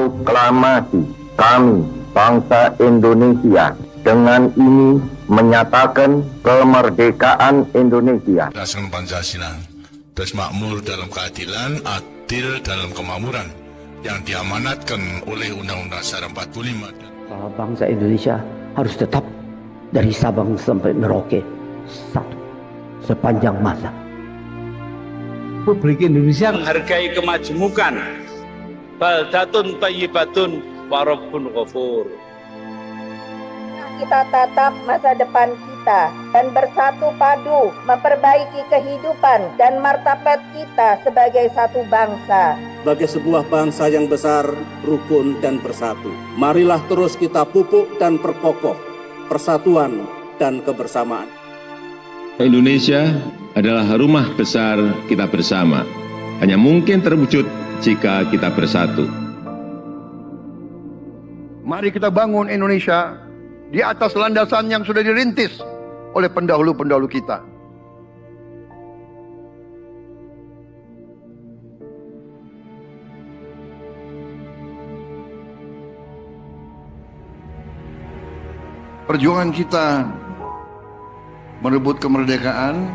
Proklamasi kami, bangsa Indonesia, dengan ini menyatakan kemerdekaan Indonesia. Berdasarkan Pancasila, terus makmur dalam keadilan, adil dalam kemakmuran, yang diamanatkan oleh Undang-Undang Dasar 45. Bangsa Indonesia harus tetap dari Sabang sampai Merauke satu sepanjang masa. Republik Indonesia menghargai kemajemukan, baldatun thayyibatun wa rabbun ghafur. Kita tatap masa depan kita dan bersatu padu memperbaiki kehidupan dan martabat kita sebagai satu bangsa. Sebagai sebuah bangsa yang besar, rukun dan bersatu. Marilah terus kita pupuk dan perkokoh persatuan dan kebersamaan. Indonesia adalah rumah besar kita bersama. Hanya mungkin terwujud jika kita bersatu. Mari kita bangun Indonesia di atas landasan yang sudah dirintis oleh pendahulu-pendahulu kita. Perjuangan kita merebut kemerdekaan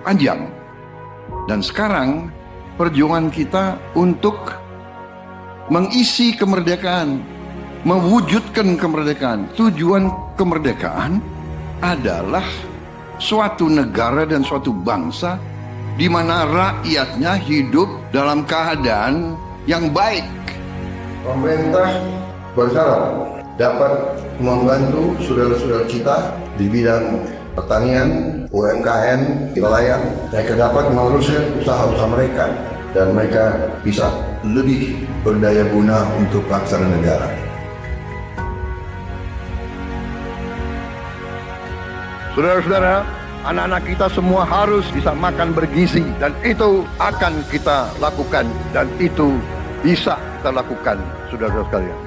panjang. Dan sekarang perjuangan kita untuk mengisi kemerdekaan, mewujudkan kemerdekaan. Tujuan kemerdekaan adalah suatu negara dan suatu bangsa di mana rakyatnya hidup dalam keadaan yang baik. Pemerintah berharap dapat membantu saudara-saudara kita di bidang pertanian, UMKM, nelayan. Mereka dapat meneruskan usaha-usaha mereka dan mereka bisa lebih berdaya guna untuk bangsa dan negara. Saudara-saudara, anak-anak kita semua harus bisa makan bergizi dan itu akan kita lakukan dan itu bisa kita lakukan, saudara-saudara sekalian.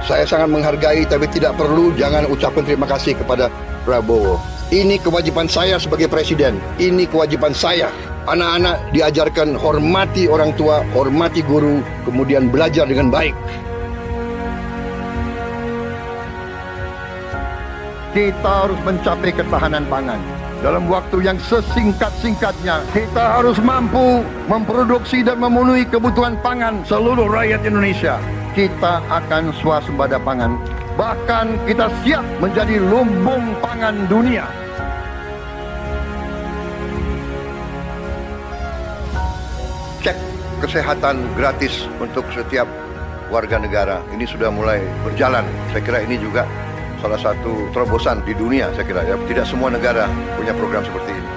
Saya sangat menghargai tapi tidak perlu jangan ucapkan terima kasih kepada Prabowo. Ini kewajiban saya sebagai presiden. Ini kewajiban saya. Anak-anak diajarkan hormati orang tua, hormati guru, kemudian belajar dengan baik. Kita harus mencapai ketahanan pangan. Dalam waktu yang sesingkat-singkatnya, kita harus mampu memproduksi dan memenuhi kebutuhan pangan seluruh rakyat Indonesia. Kita akan swasembada pangan. Bahkan kita siap menjadi lumbung pangan dunia. Cek kesehatan gratis untuk setiap warga negara. Ini sudah mulai berjalan. Saya kira ini juga salah satu terobosan di dunia, saya kira ya. Tidak semua negara punya program seperti ini.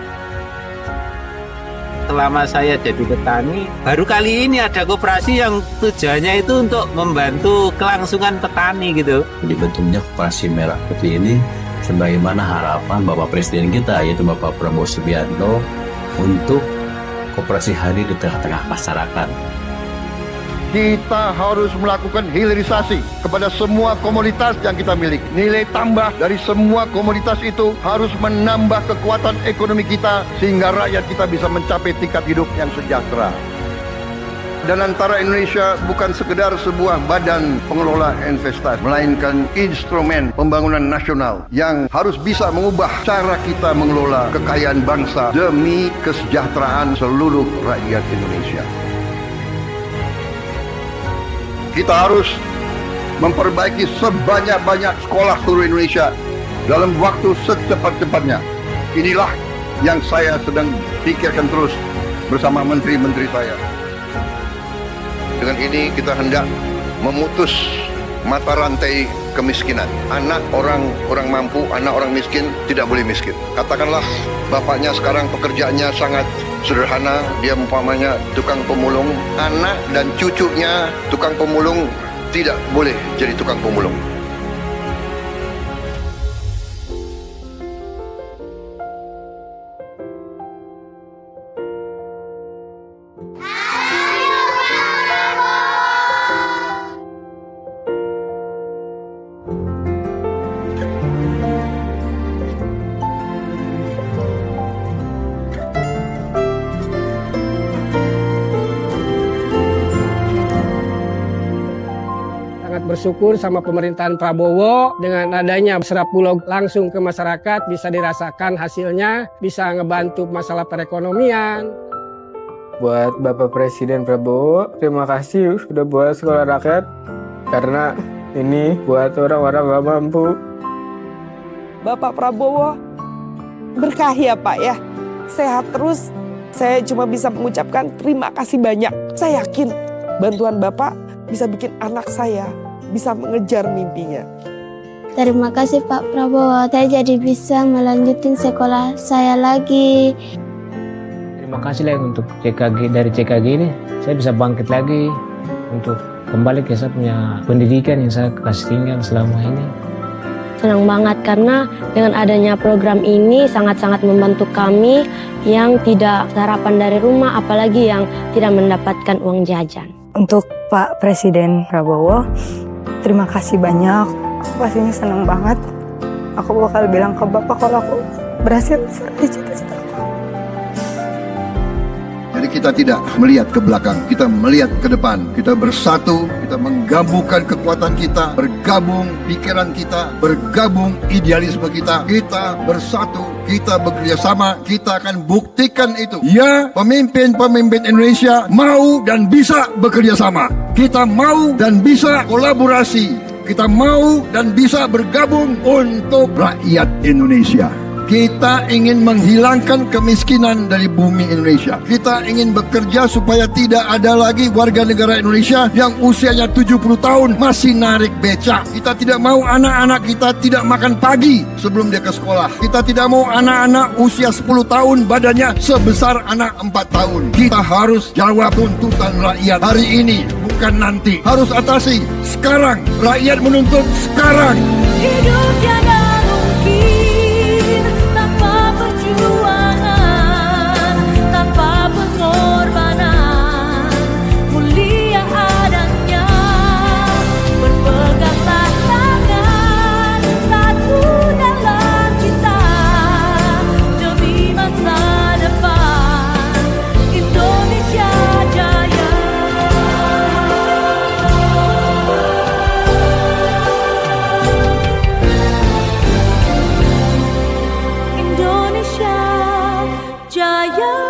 selama saya jadi petani, baru kali ini ada koperasi yang tujuannya itu untuk membantu kelangsungan petani gitu. Dibentuknya koperasi merah putih ini sebagaimana harapan Bapak Presiden kita, yaitu Bapak Prabowo Subianto, untuk koperasi hadir di tengah-tengah masyarakat. Kita harus melakukan hilirisasi kepada semua komoditas yang kita miliki. Nilai tambah dari semua komoditas itu harus menambah kekuatan ekonomi kita sehingga rakyat kita bisa mencapai tingkat hidup yang sejahtera. Dan antara Indonesia bukan sekedar sebuah badan pengelola investasi, melainkan instrumen pembangunan nasional yang harus bisa mengubah cara kita mengelola kekayaan bangsa demi kesejahteraan seluruh rakyat Indonesia. Kita harus memperbaiki sebanyak-banyak sekolah seluruh Indonesia dalam waktu secepat-cepatnya. Inilah yang saya sedang pikirkan terus bersama menteri-menteri saya. Dengan ini kita hendak memutus mata rantai kemiskinan. Anak orang mampu, anak orang miskin tidak boleh miskin. Katakanlah bapaknya sekarang pekerjaannya sangat sederhana, dia umpamanya tukang pemulung, anak dan cucunya tukang pemulung tidak boleh jadi tukang pemulung. bersyukur sama pemerintahan Prabowo dengan adanya Serap Bulog langsung ke masyarakat, bisa dirasakan hasilnya, bisa ngebantu masalah perekonomian. Buat Bapak Presiden Prabowo, terima kasih sudah buat sekolah rakyat, karena ini buat orang-orang gak mampu. Bapak Prabowo, berkahi ya Pak ya, sehat terus. Saya cuma bisa mengucapkan terima kasih banyak. Saya yakin bantuan Bapak bisa bikin anak saya bisa mengejar mimpinya. Terima kasih Pak Prabowo, saya jadi bisa melanjutin sekolah saya lagi. Terima kasih lagi untuk CKG, dari CKG ini saya bisa bangkit lagi untuk kembali ke saya punya pendidikan yang saya kasih tinggal selama ini. Senang banget karena dengan adanya program ini sangat-sangat membantu kami yang tidak sarapan dari rumah, apalagi yang tidak mendapatkan uang jajan. Untuk Pak Presiden Prabowo, terima kasih banyak. Aku pastinya senang banget. Aku bakal bilang ke Bapak kalau aku berhasil meraih cita-citaku. Jadi kita tidak melihat ke belakang, kita melihat ke depan. Kita bersatu, kita menggabungkan kekuatan kita, bergabung pikiran kita, bergabung idealisme kita. Kita bersatu, kita bekerja sama, kita akan buktikan itu. Ya, pemimpin-pemimpin Indonesia mau dan bisa bekerja sama. Kita mau dan bisa kolaborasi. Kita mau dan bisa bergabung untuk rakyat Indonesia. Kita ingin menghilangkan kemiskinan dari bumi Indonesia. Kita ingin bekerja supaya tidak ada lagi warga negara Indonesia yang usianya 70 tahun masih narik becak. Kita tidak mau anak-anak kita tidak makan pagi sebelum dia ke sekolah. Kita tidak mau anak-anak usia 10 tahun badannya sebesar anak 4 tahun. Kita harus jawab tuntutan rakyat hari ini, bukan nanti. Harus atasi sekarang. Rakyat menuntut sekarang. Hidup tiada mungkin tanpa perjuangan, tanpa pengorbanan, mulia adanya. Berpeganglah tangan, satu dalam cinta, demi masa depan Indonesia Jaya. Indonesia Jaya.